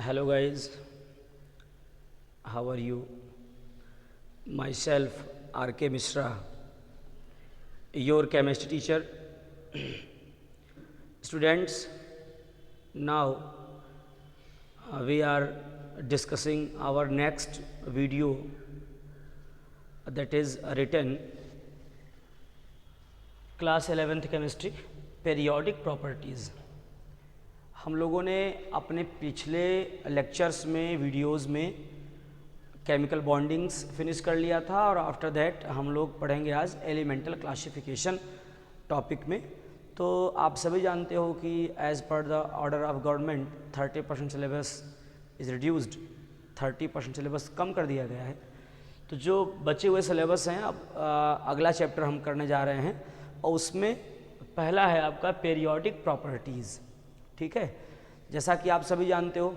Hello guys, how are you? Myself R.K. Mishra, your chemistry teacher. Students, now we are discussing our next video that is written class 11th chemistry periodic properties. हम लोगों ने अपने पिछले lectures में videos में chemical bondings finish कर लिया था और आफ्टर दैट हम लोग पढ़ेंगे आज एलिमेंटल क्लासिफिकेशन टॉपिक में। तो आप सभी जानते हो कि as per the order of government 30% syllabus is reduced, 30% syllabus कम कर दिया गया है। तो जो बचे हुए सिलेबस हैं अब अगला चैप्टर हम करने जा रहे हैं और उसमें पहला है आपका पीरियोडिक प्रॉपर्टीज़। ठीक है, जैसा कि आप सभी जानते हो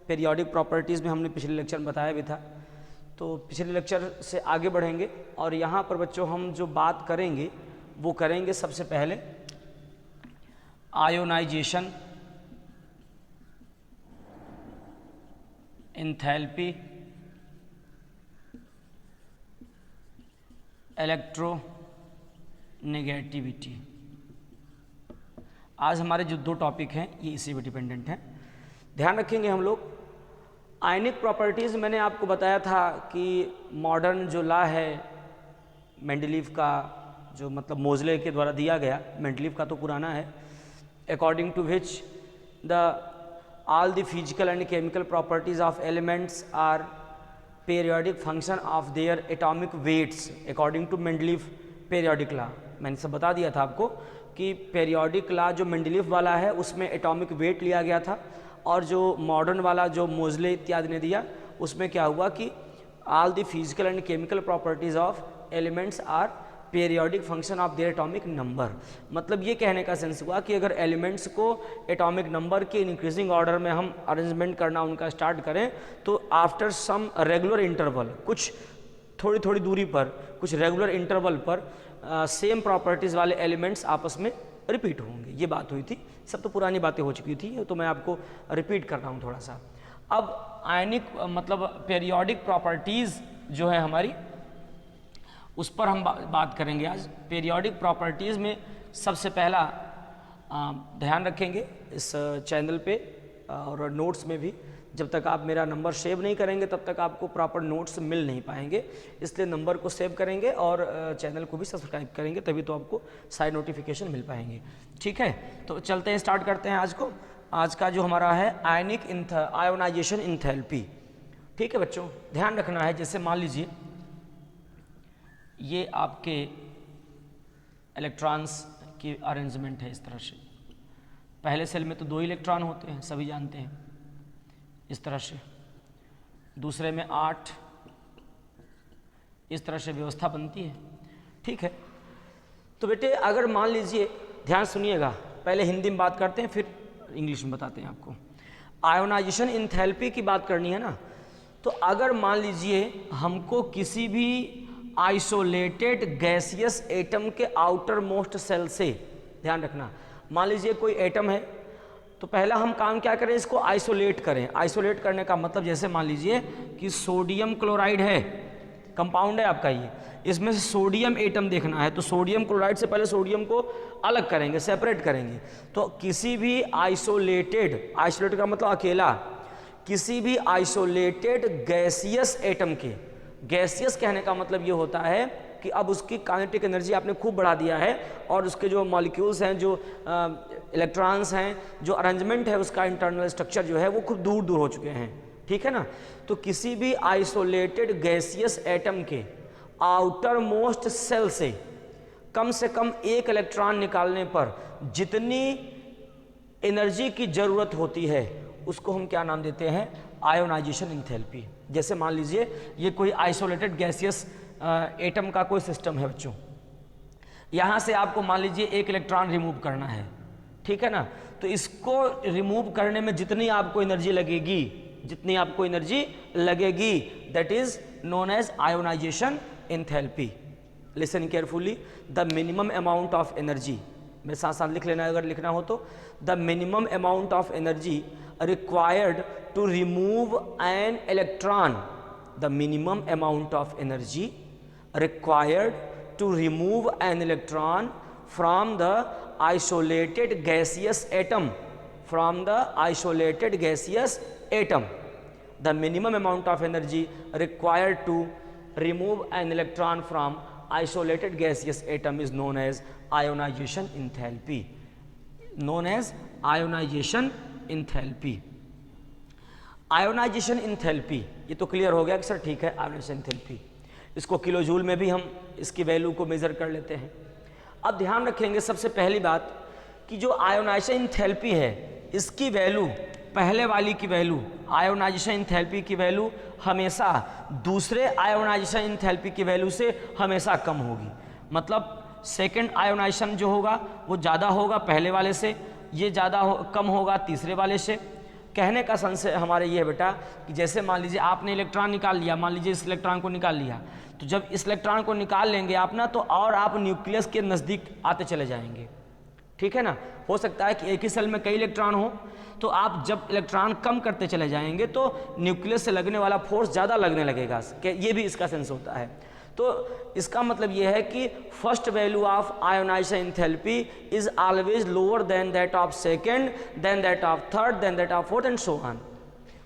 पीरियोडिक प्रॉपर्टीज़ में हमने पिछले लेक्चर में बताया भी था। तो पिछले लेक्चर से आगे बढ़ेंगे और यहाँ पर बच्चों हम जो बात करेंगे वो करेंगे सबसे पहले आयोनाइजेशन, एंथैल्पी, इलेक्ट्रोनेगेटिविटी। आज हमारे जो दो टॉपिक हैं ये इसी पे डिपेंडेंट हैं। ध्यान रखेंगे हम लोग आयनिक प्रॉपर्टीज़। मैंने आपको बताया था कि मॉडर्न जो लॉ है मेंडलीव का, जो मतलब मोजले के द्वारा दिया गया, मेंडलीव का तो पुराना है, according to which the all the physical and chemical properties of elements are periodic function of their atomic weights according to Mendeleev periodic law. मैंने सब बता दिया था आपको कि पीरियोडिक लॉ जो मेंडलीव वाला है उसमें एटॉमिक वेट लिया गया था और जो मॉडर्न वाला जो मोजले इत्यादि ने दिया उसमें क्या हुआ कि all the physical and chemical properties of elements are periodic function of their atomic number. मतलब ये कहने का सेंस हुआ कि अगर एलिमेंट्स को एटॉमिक नंबर के इंक्रीजिंग ऑर्डर में हम अरेंजमेंट करना उनका स्टार्ट करें तो आफ्टर सम रेगुलर इंटरवल, कुछ थोड़ी थोड़ी दूरी पर, कुछ रेगुलर इंटरवल पर सेम प्रॉपर्टीज़ वाले एलिमेंट्स आपस में रिपीट होंगे। ये बात हुई थी, सब तो पुरानी बातें हो चुकी थी, तो मैं आपको रिपीट कर रहा हूँ थोड़ा सा। अब आयनिक मतलब पीरियोडिक प्रॉपर्टीज़ जो है हमारी, उस पर हम बात करेंगे आज। पीरियोडिक प्रॉपर्टीज़ में सबसे पहला ध्यान रखेंगे इस चैनल पे और नोट्स में भी, जब तक आप मेरा नंबर सेव नहीं करेंगे तब तक आपको प्रॉपर नोट्स मिल नहीं पाएंगे, इसलिए नंबर को सेव करेंगे और चैनल को भी सब्सक्राइब करेंगे, तभी तो आपको सारे नोटिफिकेशन मिल पाएंगे। ठीक है, तो चलते हैं, स्टार्ट करते हैं आज को। आज का जो हमारा है आयनिक आयोनाइजेशन इंथैल्पी। ठीक है बच्चों, ध्यान रखना है, जैसे मान लीजिए ये आपके इलेक्ट्रॉन्स की अरेंजमेंट है इस तरह से। पहले सेल में तो 2 इलेक्ट्रॉन होते हैं, सभी जानते हैं, इस तरह से। दूसरे में 8, इस तरह से व्यवस्था बनती है। ठीक है, तो बेटे अगर मान लीजिए, ध्यान सुनिएगा, पहले हिंदी में बात करते हैं फिर इंग्लिश में बताते हैं आपको। आयोनाइजेशन इंथैल्पी की बात करनी है ना, तो अगर मान लीजिए हमको किसी भी आइसोलेटेड गैसियस एटम के आउटर मोस्ट सेल से, ध्यान रखना, मान लीजिए कोई एटम है तो पहला हम काम क्या करें, इसको आइसोलेट करें। आइसोलेट करने का मतलब जैसे मान लीजिए कि सोडियम क्लोराइड है, कंपाउंड है आपका ये, इसमें से सोडियम एटम देखना है तो सोडियम क्लोराइड से पहले सोडियम को अलग करेंगे, सेपरेट करेंगे। तो किसी भी आइसोलेटेड का मतलब अकेला, किसी भी आइसोलेटेड गैसियस एटम के, गैसियस कहने का मतलब ये होता है कि अब उसकी काइनेटिक एनर्जी आपने खूब बढ़ा दिया है और उसके जो मॉलिक्यूल्स हैं, जो इलेक्ट्रॉन्स हैं, जो अरेंजमेंट है उसका इंटरनल स्ट्रक्चर जो है वो खूब दूर दूर हो चुके हैं। ठीक है ना, तो किसी भी आइसोलेटेड गैसियस एटम के आउटर मोस्ट सेल से कम 1 इलेक्ट्रॉन निकालने पर जितनी एनर्जी की ज़रूरत होती है उसको हम क्या नाम देते हैं, आयोनाइजेशन इंथैल्पी। जैसे मान लीजिए ये कोई आइसोलेटेड गैसियस एटम का कोई सिस्टम है बच्चों, यहाँ से आपको मान लीजिए 1 इलेक्ट्रॉन रिमूव करना है। ठीक है ना, तो इसको रिमूव करने में जितनी आपको एनर्जी लगेगी, that is known as ionization enthalpy. Listen carefully, the minimum amount of energy मेरे साथ साथ लिख लेना अगर लिखना हो तो। The minimum amount of energy required to remove an electron, the minimum amount of energy required to remove an electron from the isolated gaseous atom, from the isolated gaseous atom. The minimum amount of energy required to remove an electron from isolated gaseous atom is known as ionization enthalpy, known as ionization enthalpy. Ionization enthalpy, ये तो clear हो गया कि sir ठीक है ionization enthalpy, इसको kilo joule में भी हम इसकी वैल्यू को मेज़र कर लेते हैं। अब ध्यान रखेंगे सबसे पहली बात कि जो आयोनाइजेशन इंथैल्पी है इसकी वैल्यू, पहले वाली की वैल्यू आयोनाइजेशन इंथैल्पी की वैल्यू हमेशा दूसरे आयोनाइजेशन इंथैल्पी की वैल्यू से हमेशा कम होगी। मतलब सेकंड आयोनाइजेशन जो होगा वो ज़्यादा होगा पहले वाले से, ये ज़्यादा कम होगा तीसरे वाले से। कहने का सेंस हमारे ये है बेटा कि जैसे मान लीजिए आपने इलेक्ट्रॉन निकाल लिया, मान लीजिए इस इलेक्ट्रॉन को निकाल लिया, तो जब इस इलेक्ट्रॉन को निकाल लेंगे आप ना तो और आप न्यूक्लियस के नज़दीक आते चले जाएंगे, ठीक है ना। हो सकता है कि एक ही सेल में कई इलेक्ट्रॉन हो, तो आप जब इलेक्ट्रॉन कम करते चले जाएंगे तो न्यूक्लियस से लगने वाला फोर्स ज़्यादा लगने लगेगा, ये भी इसका सेंस होता है। तो इसका मतलब ये है कि first value of ionization enthalpy is always lower than that of second, then that of third, then that of fourth and so on.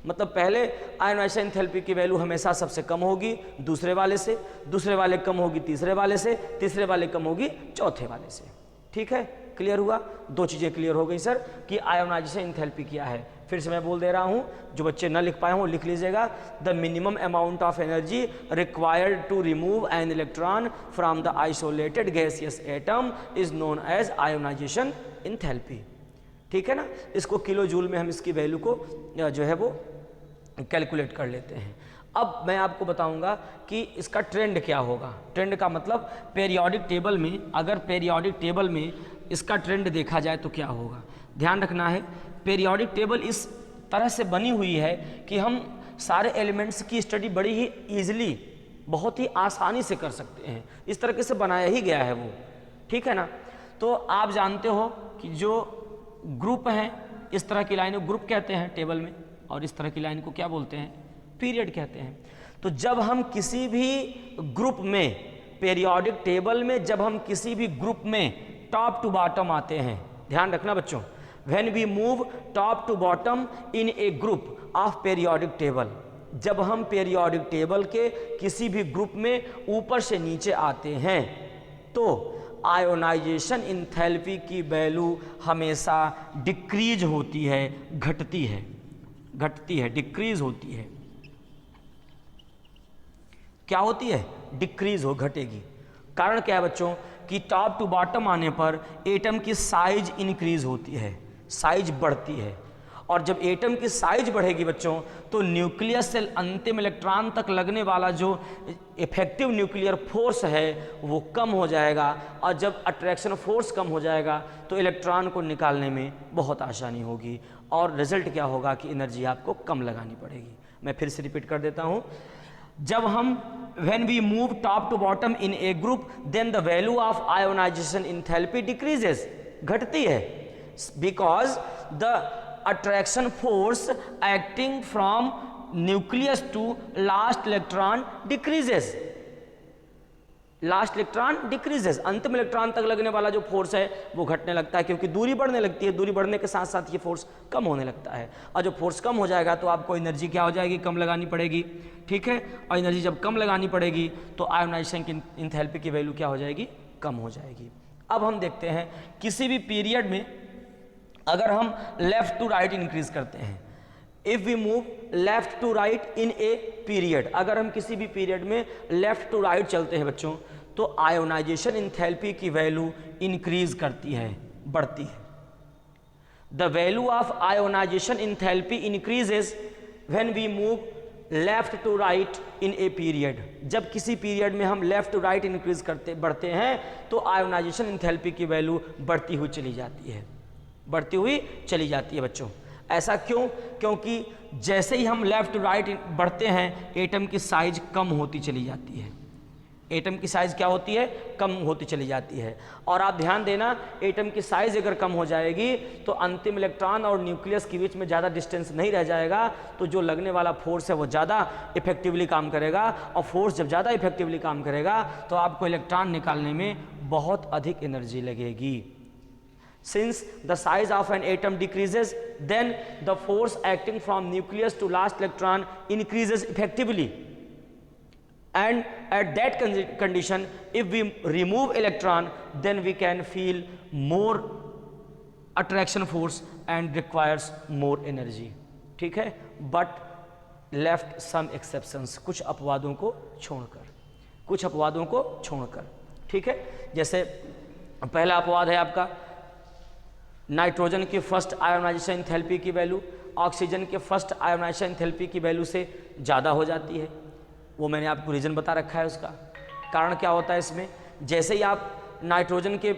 मतलब पहले आयोनाइजेशन एंथैल्पी की वैल्यू हमेशा सबसे कम होगी दूसरे वाले से, दूसरे वाले कम होगी तीसरे वाले से, तीसरे वाले कम होगी चौथे वाले से। ठीक है, क्लियर हुआ? दो चीज़ें क्लियर हो गई सर कि आयोनाइजेशन एंथैल्पी क्या है। फिर से मैं बोल दे रहा हूँ, जो बच्चे न लिख पाए हों लिख लीजिएगा। The minimum amount of energy required to remove an electron from the isolated gaseous atom is known as ionization enthalpy. ठीक है ना। इसको किलो जूल में हम इसकी वैल्यू को जो है वो कैलकुलेट कर लेते हैं। अब मैं आपको बताऊंगा कि इसका ट्रेंड क्या होगा। ट्रेंड का मतलब पीरियोडिक टेबल में, अगर पीरियोडिक टेबल में इसका ट्रेंड देखा जाए तो क्या होगा। ध्यान रखना है, पीरियोडिक टेबल इस तरह से बनी हुई है कि हम सारे एलिमेंट्स की स्टडी बड़ी ही ईजिली, बहुत ही आसानी से कर सकते हैं। इस तरीके से बनाया ही गया है वो, ठीक है ना। तो आप जानते हो कि जो ग्रुप हैं, इस तरह की लाइन को ग्रुप कहते हैं टेबल में, और इस तरह की लाइन को क्या बोलते हैं, पीरियड कहते हैं। तो जब हम किसी भी ग्रुप में, पीरियोडिक टेबल में जब हम किसी भी ग्रुप में टॉप टू बॉटम आते हैं, ध्यान रखना बच्चों, when we move top to bottom in a group of periodic table, जब हम पीरियोडिक टेबल के किसी भी ग्रुप में ऊपर से नीचे आते हैं तो आयोनाइजेशन एंथैल्पी की वैल्यू हमेशा डिक्रीज होती है, घटती है, डिक्रीज होती है। क्या होती है? डिक्रीज हो, घटेगी। कारण क्या है बच्चों कि टॉप टू बॉटम आने पर एटम की साइज इंक्रीज होती है, साइज बढ़ती है, और जब एटम की साइज बढ़ेगी बच्चों तो न्यूक्लियस से अंतिम इलेक्ट्रॉन तक लगने वाला जो इफेक्टिव न्यूक्लियर फोर्स है वो कम हो जाएगा, और जब अट्रैक्शन फोर्स कम हो जाएगा तो इलेक्ट्रॉन को निकालने में बहुत आसानी होगी, और रिजल्ट क्या होगा कि एनर्जी आपको कम लगानी पड़ेगी। मैं फिर से रिपीट कर देता हूँ, जब हम when we move top to bottom in a group then the value of ionization enthalpy decreases, घटती है, because the attraction force acting from nucleus to last electron decreases, last electron decreases, अंतिम electron तक लगने वाला जो force है वो घटने लगता है, क्योंकि दूरी बढ़ने लगती है, दूरी बढ़ने के साथ साथ ये फोर्स कम होने लगता है, और जब फोर्स कम हो जाएगा तो आपको एनर्जी क्या हो जाएगी, कम लगानी पड़ेगी। ठीक है, और एनर्जी जब कम लगानी पड़ेगी तो आयोनाइजेशन की एंथैल्पी की वैल्यू क्या हो जाएगी, कम हो जाएगी। अब हम देखते हैं किसी भी पीरियड में अगर हम लेफ्ट टू राइट इंक्रीज करते हैं, if we move left to right in a period, अगर हम किसी भी पीरियड में लेफ्ट टू राइट चलते हैं बच्चों तो आयोनाइजेशन एंथैल्पी की वैल्यू इंक्रीज करती है, बढ़ती है। The value of ionization enthalpy increases when we move left to right in a period, जब किसी पीरियड में हम लेफ्ट टू राइट इंक्रीज करते बढ़ते हैं तो आयोनाइजेशन एंथैल्पी की वैल्यू बढ़ती हुई चली जाती है, बढ़ती हुई चली जाती है बच्चों। ऐसा क्यों? क्योंकि जैसे ही हम लेफ्ट टू राइट बढ़ते हैं एटम की साइज कम होती चली जाती है, एटम की साइज़ क्या होती है, कम होती चली जाती है। और आप ध्यान देना, एटम की साइज़ अगर कम हो जाएगी तो अंतिम इलेक्ट्रॉन और न्यूक्लियस के बीच में ज़्यादा डिस्टेंस नहीं रह जाएगा, तो जो लगने वाला फोर्स है वो ज़्यादा इफेक्टिवली काम करेगा, और फोर्स जब ज़्यादा इफेक्टिवली काम करेगा तो आपको इलेक्ट्रॉन निकालने में बहुत अधिक एनर्जी लगेगी। Since the size of an atom decreases, then the force acting from nucleus to last electron increases effectively. And at that condition, if we remove electron, then we can feel more attraction force and requires more energy. ठीक है, but left some exceptions, कुछ अपवादों को छोड़कर, कुछ अपवादों को छोड़कर। ठीक है, जैसे पहला अपवाद है आपका नाइट्रोजन की फर्स्ट आयोनाइजेशन एंथैल्पी की वैल्यू ऑक्सीजन के फर्स्ट आयोनाइजेशन एंथैल्पी की वैल्यू से ज़्यादा हो जाती है। वो मैंने आपको रीज़न बता रखा है। उसका कारण क्या होता है, इसमें जैसे ही आप नाइट्रोजन के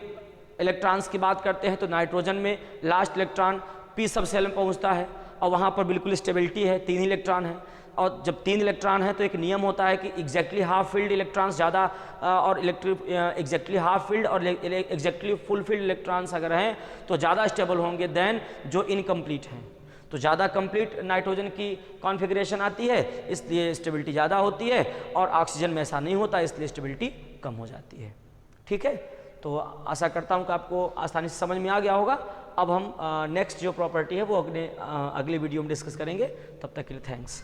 इलेक्ट्रॉन्स की बात करते हैं तो नाइट्रोजन में लास्ट इलेक्ट्रॉन पी सब सेल में पहुंचता है और वहाँ पर बिल्कुल स्टेबिलिटी है, 3 इलेक्ट्रॉन है। और जब 3 इलेक्ट्रॉन है तो एक नियम होता है कि एग्जैक्टली हाफ फील्ड इलेक्ट्रॉन्स ज़्यादा और एग्जैक्टली हाफ फील्ड और एग्जैक्टली फुल फील्ड इलेक्ट्रॉन्स अगर हैं तो ज़्यादा स्टेबल होंगे देन जो इनकम्प्लीट हैं। तो ज़्यादा कंप्लीट नाइट्रोजन की कॉन्फ़िगरेशन आती है, इसलिए स्टेबिलिटी ज़्यादा होती है, और ऑक्सीजन में ऐसा नहीं होता, इसलिए स्टेबिलिटी कम हो जाती है। ठीक है, तो आशा करता हूँ कि आपको आसानी से समझ में आ गया होगा। अब हम नेक्स्ट जो प्रॉपर्टी है वो अगली वीडियो में डिस्कस करेंगे। तब तक के लिए थैंक्स।